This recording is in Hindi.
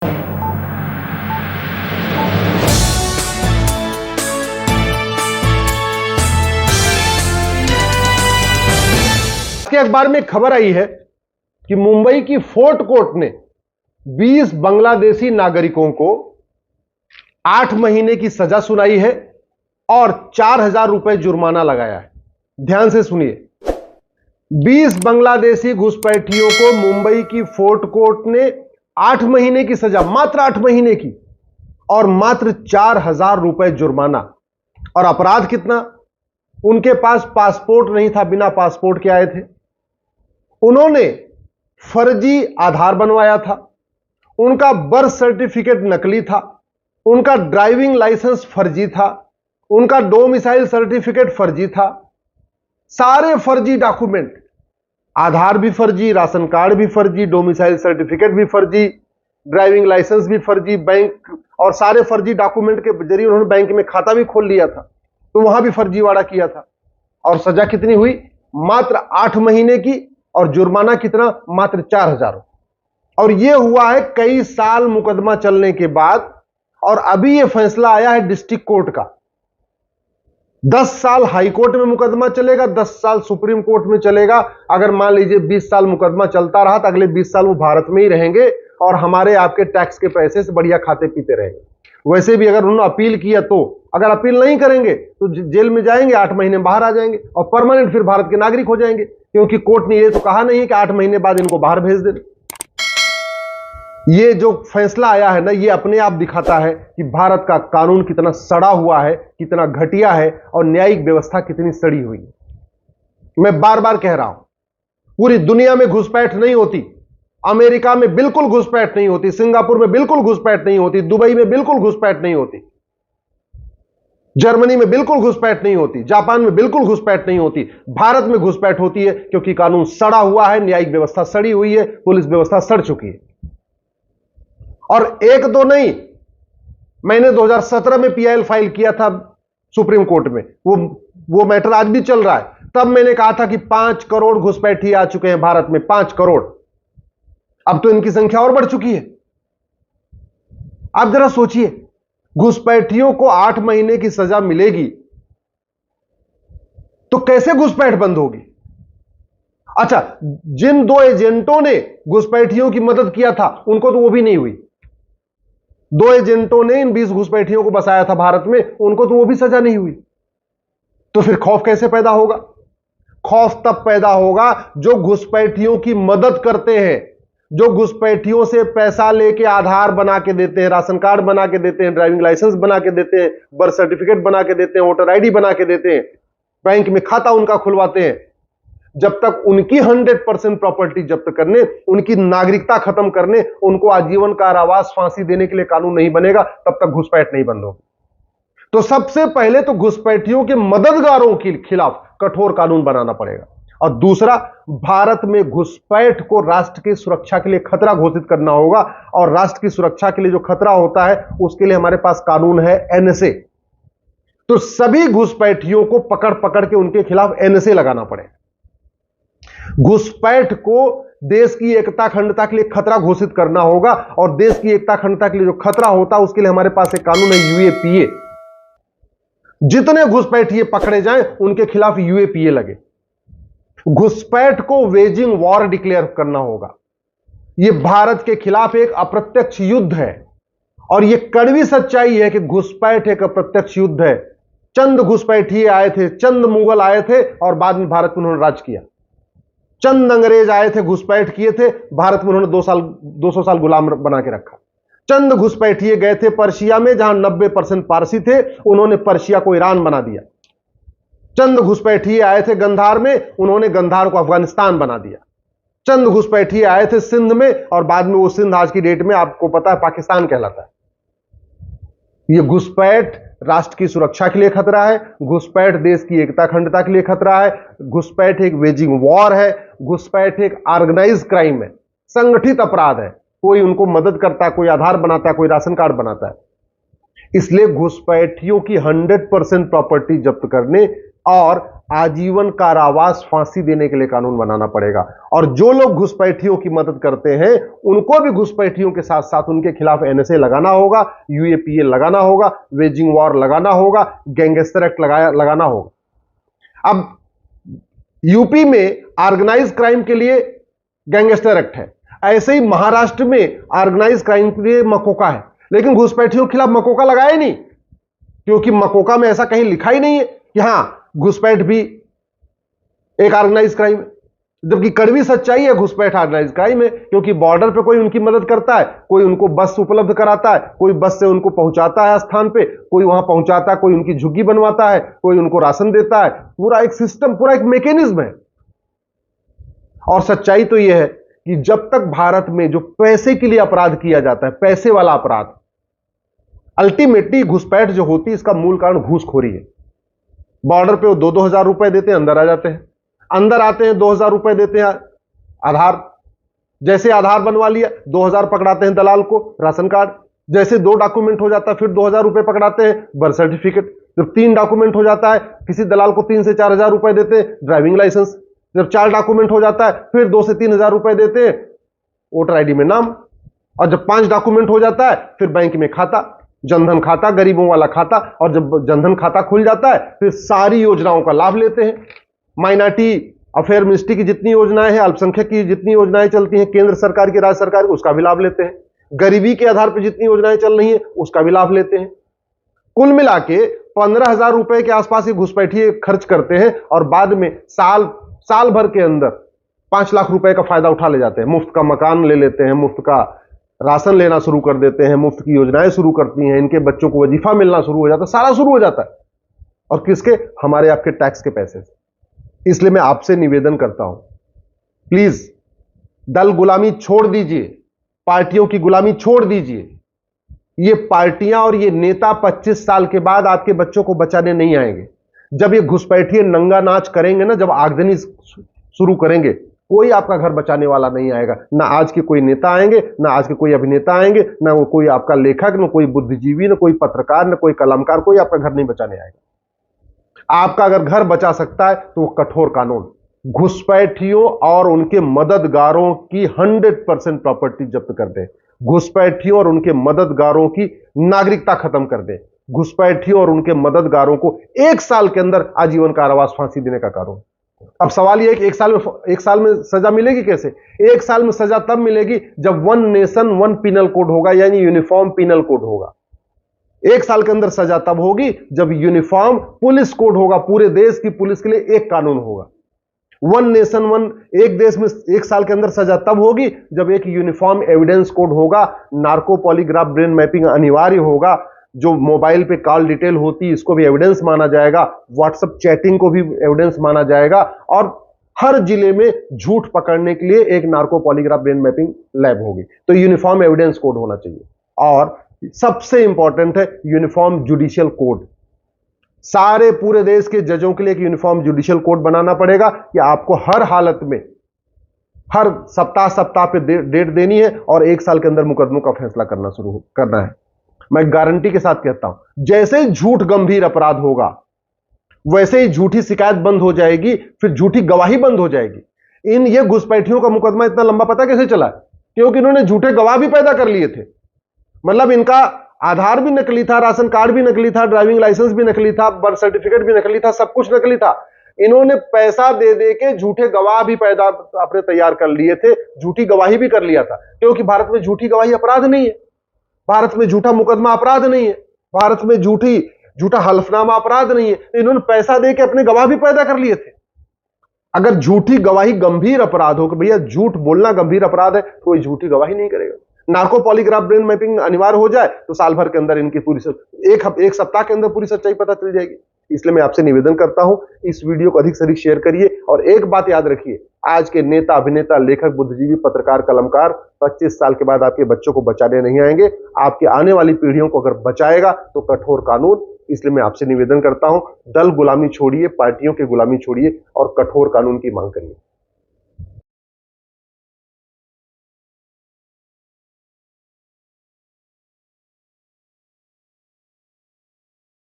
के अखबार में खबर आई है कि मुंबई की फोर्ट कोर्ट ने 20 बांग्लादेशी नागरिकों को 8 महीने की सजा सुनाई है और 4,000 रुपए जुर्माना लगाया है। ध्यान से सुनिए, 20 बांग्लादेशी घुसपैठियों को मुंबई की फोर्ट कोर्ट ने 8 महीने की सजा, मात्र 8 महीने की, और मात्र 4,000 रुपए जुर्माना। और अपराध कितना? उनके पास पासपोर्ट नहीं था, बिना पासपोर्ट के आए थे। उन्होंने फर्जी आधार बनवाया था, उनका बर्थ सर्टिफिकेट नकली था, उनका ड्राइविंग लाइसेंस फर्जी था, उनका डोमिसाइल सर्टिफिकेट फर्जी था, सारे फर्जी डॉक्यूमेंट, आधार भी फर्जी, राशन कार्ड भी फर्जी, डोमिसाइल सर्टिफिकेट भी फर्जी, ड्राइविंग लाइसेंस भी फर्जी, बैंक और सारे फर्जी डॉक्यूमेंट के जरिए उन्होंने बैंक में खाता भी खोल लिया था, तो वहां भी फर्जीवाड़ा किया था। और सजा कितनी हुई? मात्र 8 महीने की, और जुर्माना कितना? मात्र 4,000। और यह हुआ है कई साल मुकदमा चलने के बाद, और अभी यह फैसला आया है डिस्ट्रिक्ट कोर्ट का। 10 साल हाई कोर्ट में मुकदमा चलेगा, 10 साल सुप्रीम कोर्ट में चलेगा। अगर मान लीजिए 20 साल मुकदमा चलता रहा तो अगले 20 साल वो भारत में ही रहेंगे और हमारे आपके टैक्स के पैसे से बढ़िया खाते पीते रहेंगे। वैसे भी अगर उन्होंने अपील किया तो, अगर अपील नहीं करेंगे तो जेल में जाएंगे, 8 महीने में बाहर आ जाएंगे और परमानेंट फिर भारत के नागरिक हो जाएंगे, क्योंकि कोर्ट ने ये तो कहा नहीं है कि 8 महीने बाद इनको बाहर भेज दें। ये जो फैसला आया है ना, ये अपने आप दिखाता है कि भारत का कानून कितना सड़ा हुआ है, कितना घटिया है, और न्यायिक व्यवस्था कितनी सड़ी हुई है। मैं बार बार कह रहा हूं, पूरी दुनिया में घुसपैठ नहीं होती। अमेरिका में बिल्कुल घुसपैठ नहीं होती, सिंगापुर में बिल्कुल घुसपैठ नहीं होती, दुबई में बिल्कुल घुसपैठ नहीं होती, जर्मनी में बिल्कुल घुसपैठ नहीं होती, जापान में बिल्कुल घुसपैठ नहीं होती। भारत में घुसपैठ होती है क्योंकि कानून सड़ा हुआ है, न्यायिक व्यवस्था सड़ी हुई है, पुलिस व्यवस्था सड़ चुकी है। और एक दो नहीं, मैंने 2017 में पीआईएल फाइल किया था सुप्रीम कोर्ट में, वो मैटर आज भी चल रहा है। तब मैंने कहा था कि 5 करोड़ घुसपैठी आ चुके हैं भारत में, 5 करोड़। अब तो इनकी संख्या और बढ़ चुकी है। आप जरा सोचिए, घुसपैठियों को 8 महीने की सजा मिलेगी तो कैसे घुसपैठ बंद होगी? अच्छा, जिन 2 एजेंटों ने घुसपैठियों की मदद किया था उनको तो वो भी नहीं हुई। 2 एजेंटों ने इन 20 घुसपैठियों को बसाया था भारत में, उनको तो वो भी सजा नहीं हुई। तो फिर खौफ कैसे पैदा होगा? खौफ तब पैदा होगा जो घुसपैठियों की मदद करते हैं, जो घुसपैठियों से पैसा लेके आधार बना के देते हैं, राशन कार्ड बना के देते हैं, ड्राइविंग लाइसेंस बना के देते हैं, बर्थ सर्टिफिकेट बना के देते हैं, वोटर आईडी बना के देते हैं, बैंक में खाता उनका खुलवाते हैं। जब तक उनकी 100% प्रॉपर्टी जब्त करने, उनकी नागरिकता खत्म करने, उनको आजीवन कारावास, फांसी देने के लिए कानून नहीं बनेगा, तब तक घुसपैठ नहीं बंद होगी। तो सबसे पहले तो घुसपैठियों के मददगारों के खिलाफ कठोर कानून बनाना पड़ेगा, और दूसरा, भारत में घुसपैठ को राष्ट्र की सुरक्षा के लिए खतरा घोषित करना होगा। और राष्ट्र की सुरक्षा के लिए जो खतरा होता है उसके लिए हमारे पास कानून है एनएसए। तो सभी घुसपैठियों को पकड़ पकड़ के उनके खिलाफ एनएसए लगाना पड़ेगा। घुसपैठ को देश की एकता अखंडता के लिए खतरा घोषित करना होगा, और देश की एकता अखंडता के लिए जो खतरा होता है उसके लिए हमारे पास एक कानून है यूएपीए। जितने घुसपैठिए पकड़े जाएं उनके खिलाफ यूएपीए लगे। घुसपैठ को वेजिंग वॉर डिक्लेयर करना होगा। यह भारत के खिलाफ एक अप्रत्यक्ष युद्ध है, और यह कड़वी सच्चाई है कि घुसपैठ एक अप्रत्यक्ष युद्ध है। चंद घुसपैठिए आए थे, चंद मुगल आए थे और बाद में भारत में उन्होंने राज किया। चंद अंग्रेज आए थे, घुसपैठ किए थे, भारत में उन्होंने 200 साल गुलाम बना के रखा। चंद घुसपैठिए गए थे पर्शिया में, जहां 90% पारसी थे, उन्होंने पर्शिया को ईरान बना दिया। चंद घुसपैठिए आए थे गंधार में, उन्होंने गंधार को अफगानिस्तान बना दिया। चंद घुसपैठिए आए थे सिंध में, और बाद में वो सिंध आज की डेट में आपको पता है पाकिस्तान कहलाता है। ये घुसपैठ राष्ट्र की सुरक्षा के लिए खतरा है, घुसपैठ देश की एकता अखंडता के लिए खतरा है, घुसपैठ एक वेजिंग वॉर है, घुसपैठ एक ऑर्गेनाइज क्राइम है, संगठित अपराध है। कोई उनको मदद करता है, कोई आधार बनाता है, कोई राशन कार्ड बनाता है। इसलिए घुसपैठियों की 100% प्रॉपर्टी जब्त करने और आजीवन कारावास फांसी देने के लिए कानून बनाना पड़ेगा। और जो लोग घुसपैठियों की मदद करते हैं उनको भी घुसपैठियों के साथ साथ उनके खिलाफ एनएसए लगाना होगा, यूएपीए लगाना होगा, वेजिंग वॉर लगाना होगा, गैंगस्टर एक्ट लगाना होगा। अब यूपी में ऑर्गेनाइज क्राइम के लिए गैंगस्टर एक्ट है, ऐसे ही महाराष्ट्र में ऑर्गेनाइज क्राइम के लिए मकोका है, लेकिन घुसपैठियों के खिलाफ मकोका लगाया नहीं, क्योंकि मकोका में ऐसा कहीं लिखा ही नहीं है कि हां घुसपैठ भी एक ऑर्गेनाइज क्राइम है। जबकि कड़वी सच्चाई है, घुसपैठ ऑर्गेनाइज क्राइम है, क्योंकि बॉर्डर पे कोई उनकी मदद करता है, कोई उनको बस उपलब्ध कराता है, कोई बस से उनको पहुंचाता है स्थान पे, कोई वहां पहुंचाता है, कोई उनकी झुग्गी बनवाता है, कोई उनको राशन देता है। पूरा एक सिस्टम, पूरा एक मैकेनिज्म है। और सच्चाई तो यह है कि जब तक भारत में जो पैसे के लिए अपराध किया जाता है, पैसे वाला अपराध, अल्टीमेटली घुसपैठ जो होती है इसका मूल कारण घूसखोरी है। बॉर्डर पे वो 2-2 हजार रुपए देते हैं, अंदर आ जाते हैं, अंदर आते हैं 2 हजार रुपए देते हैं आधार, जैसे आधार बनवा लिया 2 हजार पकड़ाते हैं दलाल को, राशन कार्ड, जैसे 2 डॉक्यूमेंट हो जाता है फिर 2 हजार रुपए पकड़ाते हैं बर्थ सर्टिफिकेट, जब 3 डॉक्यूमेंट हो जाता है किसी दलाल को 3 से 4 हजार रुपए देते हैं ड्राइविंग लाइसेंस, जब 4 डॉक्यूमेंट हो जाता है फिर 2 से 3 हजार रुपए देते हैं वोटर आईडी में नाम, और जब 5 डॉक्यूमेंट हो जाता है फिर बैंक में खाता, जनधन खाता, गरीबों वाला खाता, और जब जनधन खाता खुल जाता है फिर सारी योजनाओं का लाभ लेते हैं। माइनॉरिटी अफेयर मिनिस्ट्री की जितनी योजनाएं हैं, अल्पसंख्यक की जितनी योजनाएं चलती हैं, केंद्र सरकार की, राज्य सरकार की, उसका भी लाभ लेते हैं। गरीबी के आधार पर जितनी योजनाएं चल रही हैं उसका भी लाभ लेते हैं। कुल मिला के 15,000 रुपए के आसपास ये घुसपैठिए खर्च करते हैं और बाद में साल भर के अंदर 5 लाख रुपए का फायदा उठा ले जाते हैं। मुफ्त का मकान ले लेते हैं, मुफ्त का राशन लेना शुरू कर देते हैं, मुफ्त की योजनाएं शुरू करती हैं, इनके बच्चों को वजीफा मिलना शुरू हो जाता है, सारा शुरू हो जाता है। और किसके? हमारे आपके टैक्स के पैसे से। इसलिए मैं आपसे निवेदन करता हूं, प्लीज दल गुलामी छोड़ दीजिए, पार्टियों की गुलामी छोड़ दीजिए। ये पार्टियां और ये नेता 25 साल के बाद आपके बच्चों को बचाने नहीं आएंगे। जब ये घुसपैठिए नंगा नाच करेंगे ना, जब आगजनी शुरू करेंगे, कोई आपका घर बचाने वाला नहीं आएगा। ना आज के कोई नेता आएंगे, ना आज के कोई अभिनेता आएंगे, ना वो कोई आपका लेखक, ना कोई बुद्धिजीवी, ना कोई पत्रकार, ना कोई कलाकार, कोई आपका घर नहीं बचाने आएगा। आपका अगर घर बचा सकता है तो वो कठोर कानून, घुसपैठियों और उनके मददगारों की 100% प्रॉपर्टी जब्त कर दे, घुसपैठियों और उनके मददगारों की नागरिकता खत्म कर दे, घुसपैठियों और उनके मददगारों को 1 साल के अंदर आजीवन कारावास फांसी देने का कानून। अब सवाल यह है कि 1 साल में सजा मिलेगी कैसे? 1 साल में सजा तब मिलेगी जब 1 नेशन 1 पिनल कोड होगा, यानी यूनिफॉर्म पिनल कोड होगा। 1 साल के अंदर सजा तब होगी जब यूनिफॉर्म पुलिस कोड होगा, पूरे देश की पुलिस के लिए एक कानून होगा। 1 नेशन 1, एक देश में 1 साल के अंदर सजा तब होगी जब एक यूनिफॉर्म एविडेंस कोड होगा, नार्को पॉलीग्राफ ब्रेन मैपिंग अनिवार्य होगा, जो मोबाइल पे कॉल डिटेल होती है इसको भी एविडेंस माना जाएगा, व्हाट्सएप चैटिंग को भी एविडेंस माना जाएगा, और हर जिले में झूठ पकड़ने के लिए एक narco polygraph brain mapping lab होगी। तो यूनिफॉर्म एविडेंस कोड होना चाहिए। और सबसे इंपॉर्टेंट है यूनिफॉर्म जुडिशियल कोड। सारे पूरे देश के जजों के लिए एक यूनिफॉर्म जुडिशियल कोड बनाना पड़ेगा कि आपको हर हालत में, हर सप्ताह पे डेट देनी है और 1 साल के अंदर मुकदमों का फैसला करना है। मैं गारंटी के साथ कहता हूं, जैसे ही झूठ गंभीर अपराध होगा वैसे ही झूठी शिकायत बंद हो जाएगी, फिर झूठी गवाही बंद हो जाएगी। ये घुसपैठियों का मुकदमा इतना लंबा पता कैसे चला? क्योंकि इन्होंने झूठे गवाह भी पैदा कर लिए थे। मतलब इनका आधार भी नकली था, राशन कार्ड भी नकली था, ड्राइविंग लाइसेंस भी नकली था, बर्थ सर्टिफिकेट भी नकली था, सब कुछ नकली था। इन्होंने पैसा दे दे के झूठे गवाह भी पैदा अपने तैयार कर लिए थे, झूठी गवाही भी कर लिया था। क्योंकि भारत में झूठी गवाही अपराध नहीं है, भारत में झूठा मुकदमा अपराध नहीं है, भारत में झूठा हल्फनामा अपराध नहीं है। इन्होंने पैसा दे के अपने गवाह भी पैदा कर लिए थे। अगर झूठी गवाही गंभीर अपराध हो कि भैया झूठ बोलना गंभीर अपराध है, तो कोई झूठी गवाही नहीं करेगा। नार्को पॉलीग्राफ ब्रेन मैपिंग अनिवार्य हो जाए तो साल भर के अंदर इनकी पूरी एक सप्ताह के अंदर पूरी सच्चाई पता चल जाएगी। इसलिए मैं आपसे निवेदन करता हूं, इस वीडियो को अधिक से अधिक शेयर करिए। और एक बात याद रखिए, आज के नेता, अभिनेता, लेखक, बुद्धिजीवी, पत्रकार, कलमकार 25 साल के बाद आपके बच्चों को बचाने नहीं आएंगे। आपके आने वाली पीढ़ियों को अगर बचाएगा तो कठोर कानून। इसलिए मैं आपसे निवेदन करता हूं, दल गुलामी छोड़िए, पार्टियों की गुलामी छोड़िए और कठोर कानून की मांग करिए।